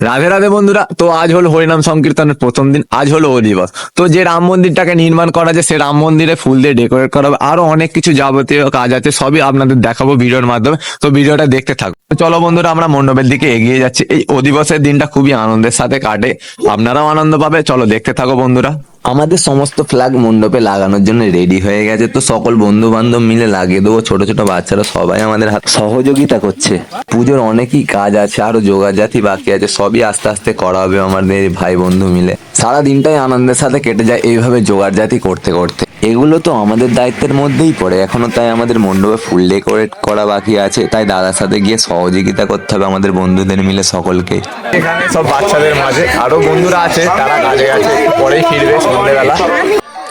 রাধে রাধে বন্ধুরা, তো আজ হলো হরিনাম সংকীর্তনের প্রথম দিন। আজ হলো ও দিবস। তো যে রাম মন্দিরটাকে নির্মাণ করা যায়, সে রাম মন্দিরে ফুল দিয়ে ডেকোরেট করা হবে, আরো অনেক কিছু যাবতীয় কাজ আছে, সবই আপনাদের দেখাবো ভিডিওর মাধ্যমে। তো ভিডিওটা দেখতে থাকো। চলো বন্ধুরা, আমরা মণ্ডপের দিকে এগিয়ে যাচ্ছি। এই ও দিবসের দিনটা খুবই আনন্দের সাথে কাটে, আপনারাও আনন্দ পাবে। চলো দেখতে থাকো বন্ধুরা। আমাদের সমস্ত ফ্ল্যাগ মণ্ডপে লাগানোর জন্য রেডি হয়ে গেছে। তো সকল বন্ধু বান্ধব মিলে লাগিয়ে দেবো। ছোট ছোট বাচ্চারা সবাই আমাদের সহযোগিতা করছে। পুজোর অনেকই কাজ আছে, আরো যোগাযাতি বাকি আছে, সবই আস্তে আস্তে করা হবে আমাদের ভাই বন্ধু মিলে। সারা দিনটাই আনন্দের সাথে কেটে যায় এইভাবে জোগাড়জাতি করতে করতে। এগুলো তো আমাদের দায়িত্বের মধ্যেই পড়ে এখনো, তাই আমাদের মণ্ডপে ফুল ডেকোরেট করা বাকি আছে। তাই দাদার সাথে গিয়ে সহযোগিতা করতে হবে আমাদের বন্ধুদের মিলে সকলকে। এখানে সব বাচ্চাদের মাঝে আরো বন্ধুরা আছে, তারা কাজে গেছে, পরেই ফিরবে সন্ধ্যেবেলা।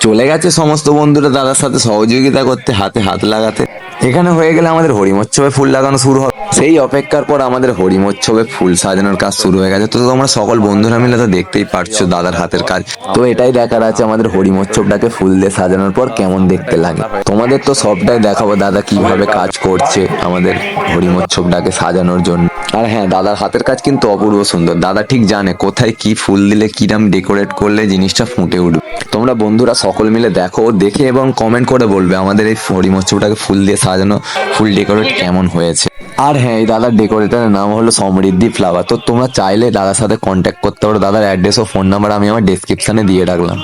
চলে গেছে সমস্ত বন্ধুরা দাদার সাথে সহযোগিতা করতে, হাতে হাত লাগাতে। এখানে হয়ে গেলে আমাদের হরিমোৎসবে ফুল লাগানো শুরু হবে। সেই অপেক্ষার পর আমাদের হরিমোৎসবে ফুল সাজানোর কাজ শুরু হয়ে গেছে। তো তোমরা সকল বন্ধুরা মিলে তো দেখতেই পারছো দাদার হাতের কাজ। তো এটাই দেখার আছে আমাদের হরিমোৎসবটাকে ফুল দিয়ে সাজানোর পর কেমন দেখতে লাগে। তোমাদের তো সবটাই দেখাবো দাদা কিভাবে কাজ করছে আমাদের হরিমোৎসবটাকে সাজানোর জন্য। আর হ্যাঁ, দাদার হাতের কাজ কিন্তু অপূর্ব সুন্দর। দাদা ঠিক জানে কোথায় কি ফুল দিলে কিরাম ডেকোরেট করলে জিনিসটা ফুটে উঠবে। তোমরা বন্ধুরা সকল মিলে দেখো, দেখে এবং কমেন্ট করে বলবে আমাদের এই হরিমোৎসবটাকে ফুল দিয়ে সাজানো, ফুল ডেকোরেট কেমন হয়েছে। আর হ্যাঁ, এই দাদার ডেকোরেটরের নাম হলো সমৃদ্ধি ফ্লাওয়ার। তো তোমরা চাইলে দাদার সাথে কন্ট্যাক্ট করতে পারো। দাদার অ্যাড্রেস ও ফোন নাম্বার আমি আমার ডেসক্রিপশনে দিয়ে রাখলাম।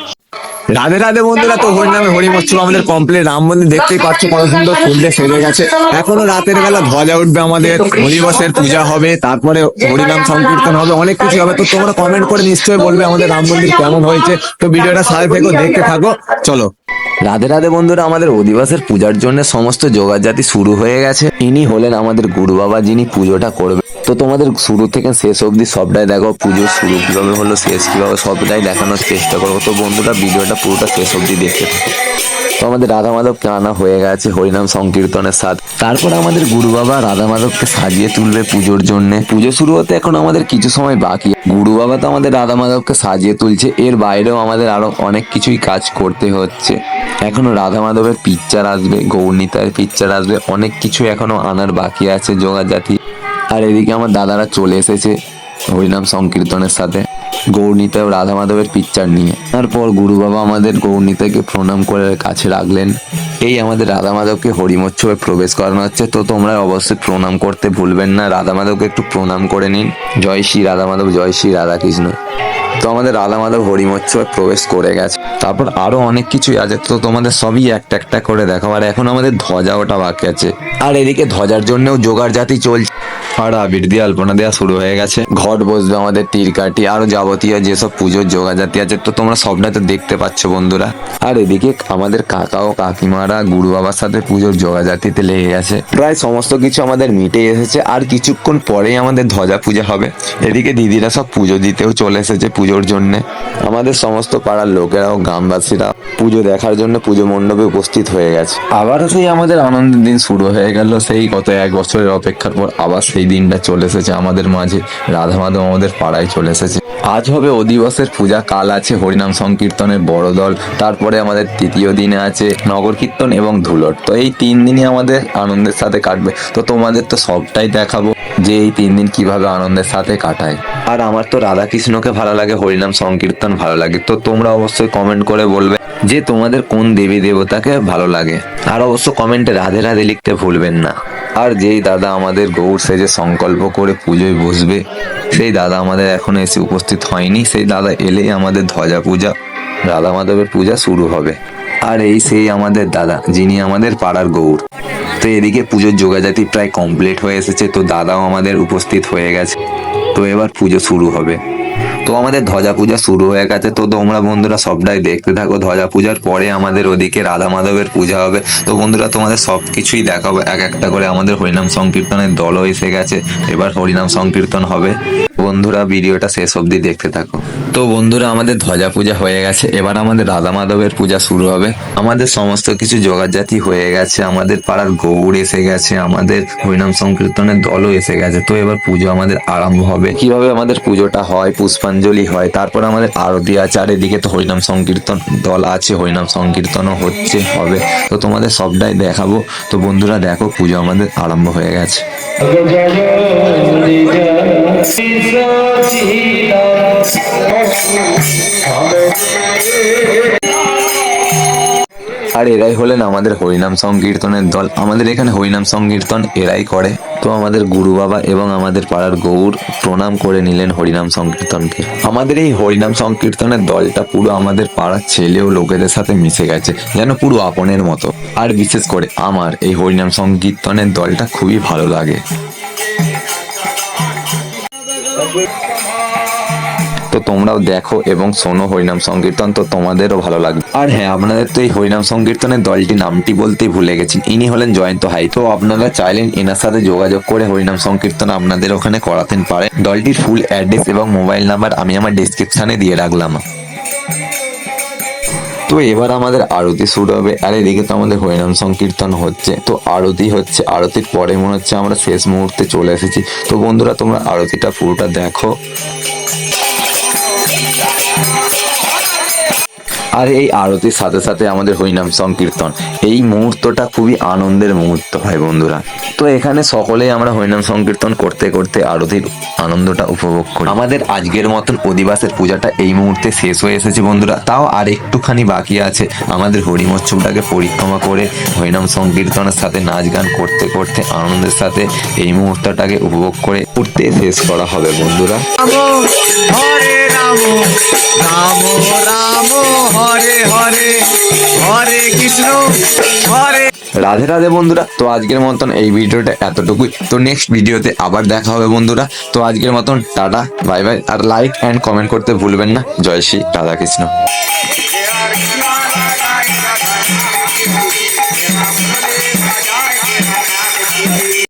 রাধে রাধে বন্ধুরা, তো হরিনামে হরিমোৎসব আমাদের কমপ্লিট। রাম মন্দির দেখতেই পাচ্ছ কত সুন্দর ফুল দিয়ে সেজে গেছে। এখনো রাতের বেলা ধ্বজা উঠবে, আমাদের হরিবসের পূজা হবে, তারপরে হরিনাম সংকীর্তন হবে, অনেক কিছু হবে। তো তোমরা কমেন্ট করে নিশ্চয়ই বলবে আমাদের রাম মন্দির কেমন হয়েছে। তো ভিডিওটা সাথে থেকো, দেখতে থাকো। চলো। রাধে রাধে বন্ধুরা, আমাদের অধিবাসের পূজার জন্য সমস্ত যোগাযাতি শুরু হয়ে গেছে। ইনি হলেন আমাদের গুরু বাবা, যিনি পুজোটা করবে। তো তোমাদের শুরু থেকে শেষ অবধি সবটাই দেখো, পুজোর শুরু কিভাবে হলো, শেষ কিভাবে, সবটাই দেখানোর চেষ্টা করবো। তো বন্ধুরা ভিডিওটা পুরোটা শেষ অবধি দেখতে থাকো। তো আমাদের রাধা মাধবকে আনা হয়ে গেছে হরিনাম সংকীর্তনের সাথে। তারপর আমাদের গুরু বাবা রাধা মাধবকে সাজিয়ে তুলবে পুজোর জন্য। পুজো শুরু হতে এখন আমাদের কিছু সময় বাকি। গুরু বাবা তো আমাদের রাধা মাধবকে সাজিয়ে তুলছে, এর বাইরেও আমাদের আরো অনেক কিছুই কাজ করতে হচ্ছে। এখনো রাধা মাধবের পিকচার আসবে, গৌরনীতার পিকচার আসবে, অনেক কিছু এখনো আনার বাকি আছে যোগাযাতি। আর এদিকে আমার দাদারা চলে এসেছে হরিনাম সংকীর্তনের সাথে গৌরনীতা ও রাধা মাধবের পিকচার নিয়ে। তারপর গুরু বাবা আমাদের গৌরনীতাকে প্রণাম করে কাছে রাখলেন। এই আমাদের রাধা মাধবকে হরিমোৎসবে প্রবেশ করানো হচ্ছে। তো তোমরা অবশ্যই প্রণাম করতে ভুলবেন না, রাধা মাধবকে একটু প্রণাম করে নিন। জয় শ্রী রাধা মাধব, জয় শ্রী রাধা কৃষ্ণ। তো আমাদের রাধা মাধব হরিমোৎসবে প্রবেশ করে গেছে। তারপর আরো অনেক কিছুই আছে, তো তোমাদের সবই একটা একটা করে দেখাবো। আর এখন আমাদের ধ্বজা ওটা বাকি আছে। আর এদিকে ধ্বজার জন্যও জোগাড় জাতি চলছে। আর আবির দিয়ে আলপনা দেওয়া শুরু হয়ে গেছে। ঘট বসবে আমাদের, তীরকাঠি, আরো যাবতীয় যেসব পুজোর যোগাযাতি আছে, তো তোমরা সবটা তো দেখতে পাচ্ছ বন্ধুরা। আর এদিকে আমাদের কাকা ও কাকিমারা গুরু বাবার সাথে পুজোর যোগাযাতিতে লেগে গেছে। প্রায় সমস্ত কিছু আমাদের মিটে এসেছে। আর কিছুক্ষণ পরেই আমাদের ধ্বজা পূজা হবে। এদিকে দিদিরা সব পুজো দিতেও চলে এসেছে পুজোর জন্য। আমাদের সমস্ত পাড়ার লোকেরাও গ্রামবাসীরা পুজো দেখার জন্য পুজো মণ্ডপে উপস্থিত হয়ে গেছে। আবারও সেই আমাদের আনন্দের দিন শুরু হয়ে গেল। সেই গত এক বছরের অপেক্ষার পর আবার সেই দিনটা চলে এসেছে আমাদের মাঝে। রাধা মাধব আমাদের পাড়ায় চলে এসেছে। আজ হবে অধিবাসের পূজা, কাল আছে হরিনাম সংকীর্তনের বড় দল, তারপরে আমাদের তৃতীয় দিনে আছে নগর কীর্তন এবং ধুলট। তো এই 3 দিনই আমাদের আনন্দের সাথে কাটবে। তো তোমাদের তো সবটাই দেখাবো যে এই 3 দিন কিভাবে আনন্দের সাথে কাটায়। আর আমার তো রাধা কৃষ্ণকে ভালো লাগে, হরিনাম সংকীর্তন ভালো লাগে। তো তোমরা অবশ্যই কমেন্ট করে বলবে যে তোমাদের কোন দেবী দেবতাকে ভালো লাগে। আর অবশ্য কমেন্টে রাধে রাধে লিখতে ভুলবেন না। আর যেই দাদা আমাদের গৌর সেজে সংকল্প করে পুজোয় বসবে, সেই দাদা আমাদের এখনো এসে উপস্থিত হয়নি। সেই দাদা এলেই আমাদের ধ্বজা পূজা, রাধা মাধবের পূজা শুরু হবে। আর এই সেই আমাদের দাদা, যিনি আমাদের পাড়ার গৌর। তো এদিকে পুজোর যোগাযাতি প্রায় কমপ্লিট হয়ে এসেছে। তো দাদাও আমাদের উপস্থিত হয়ে গেছে। তো এবার পুজো শুরু হবে। তো আমাদের ধ্বজা পূজা শুরু হয়ে গেছে। তো তোমরা বন্ধুরা সবটাই দেখতে থাকো। ধ্বজা পূজার পরে আমাদের ওদিকে রাধা মাধবের পূজা হবে। তো বন্ধুরা তোমাদের সবকিছুই দেখাবো এক একটা করে। আমাদের হরিনাম সংকীর্তনের দলও এসে গেছে, এবার হরিনাম সংকীর্তন হবে। বন্ধুরা ভিডিওটা শেষ অবধি দেখতে থাকো। তো বন্ধুরা আমাদের ধ্বজা পূজা হয়ে গেছে, এবার আমাদের রাধা মাধবের পূজা শুরু হবে। আমাদের সমস্ত কিছু যোগাযাতি হয়ে গেছে, আমাদের পাড়ার গৌর এসে গেছে, আমাদের হরিনাম সংকীর্তনের দলও এসে গেছে। তো এবার পুজো আমাদের আরম্ভ হবে। কিভাবে আমাদের পুজোটা হয়, পুষ্পাঞ্জলি হয়, তারপর আমাদের আরতি আছে। আর এদিকে তো হরিনাম সংকীর্তন দল আছে, হরিনাম সংকীর্তনও হচ্ছে, হবে। তো তোমাদের সবটাই দেখাবো। তো বন্ধুরা দেখো, পুজো আমাদের আরম্ভ হয়ে গেছে। আর এরাই হলেন আমাদের হরিনাম সংকীর্তনের দল। আমাদের এখানে হরিনাম সংকীর্তন এরাই করে। তো আমাদের গুরু বাবা এবং আমাদের পাড়ার গৌর প্রণাম করে নিলেন হরিনাম সংকীর্তনকে। আমাদের এই হরিনাম সংকীর্তনের দলটা পুরো আমাদের পাড়ার ছেলে ও লোকেদের সাথে মিশে গেছে, যেন পুরো আপনের মতো। আর বিশেষ করে আমার এই হরিনাম সংকীর্তনের দলটা খুবই ভালো লাগে। তো তোমরাও দেখো এবং শোনো হরিনাম সংকীর্তন, তো তোমাদেরও ভালো লাগবে। আর হ্যাঁ, আপনাদের তো এই হরিনাম সংকীর্তনের দলটি নামটি বলতেই ভুলে গেছি, ইনি হলেন জয়ন্ত হাই। তো আপনারা চাইলেন এনার সাথে যোগাযোগ করে হরিনাম সংকীর্তন আপনাদের ওখানে করাতে পারেন। দলটির ফুল অ্যাড্রেস এবং মোবাইল নাম্বার আমি আমার ডেসক্রিপশনে দিয়ে রাখলাম। তো এবার আমাদের আরতি শুরু হবে। আর এদিকে তো আমাদের হরিনাম সংকীর্তন হচ্ছে, তো আরতি হচ্ছে। আরতির পরে মনে হচ্ছে আমরা শেষ মুহূর্তে চলে এসেছি। তো বন্ধুরা, তোমরা আরতিটা পুরোটা দেখো। আর এই আরতির সাথে সাথে আমাদের হরিনাম সংকীর্তন, এই মুহূর্তটা খুবই আনন্দের মুহূর্ত হয় বন্ধুরা। তো এখানে সকলেই আমরা হরিনাম সংকীর্তন করতে করতে আরতির আনন্দটা উপভোগ করি। আমাদের আজকের মতন অধিবাসের পূজাটা এই মুহূর্তে শেষ হয়ে এসেছে বন্ধুরা। তাও আর একটুখানি বাকি আছে আমাদের হরিমোৎসবটাকে পরিক্রমা করে হরিনাম সংকীর্তনের সাথে নাচ গান করতে করতে আনন্দের সাথে এই মুহূর্তটাকে উপভোগ করে উঠতে শেষ করা হবে বন্ধুরা। হরে রাম রাম রাম হরে হরে হরে কৃষ্ণ হরে। রাধে রাধে বন্ধুরা। তো আজকের মতন এই ভিডিওটা এতটুকুই। তো নেক্সট ভিডিওতে আবার দেখা হবে বন্ধুরা। তো আজকের মতন টাটা, বাই বাই। আর লাইক অ্যান্ড কমেন্ট করতে ভুলবেন না। জয় শ্রী রাধাকৃষ্ণ।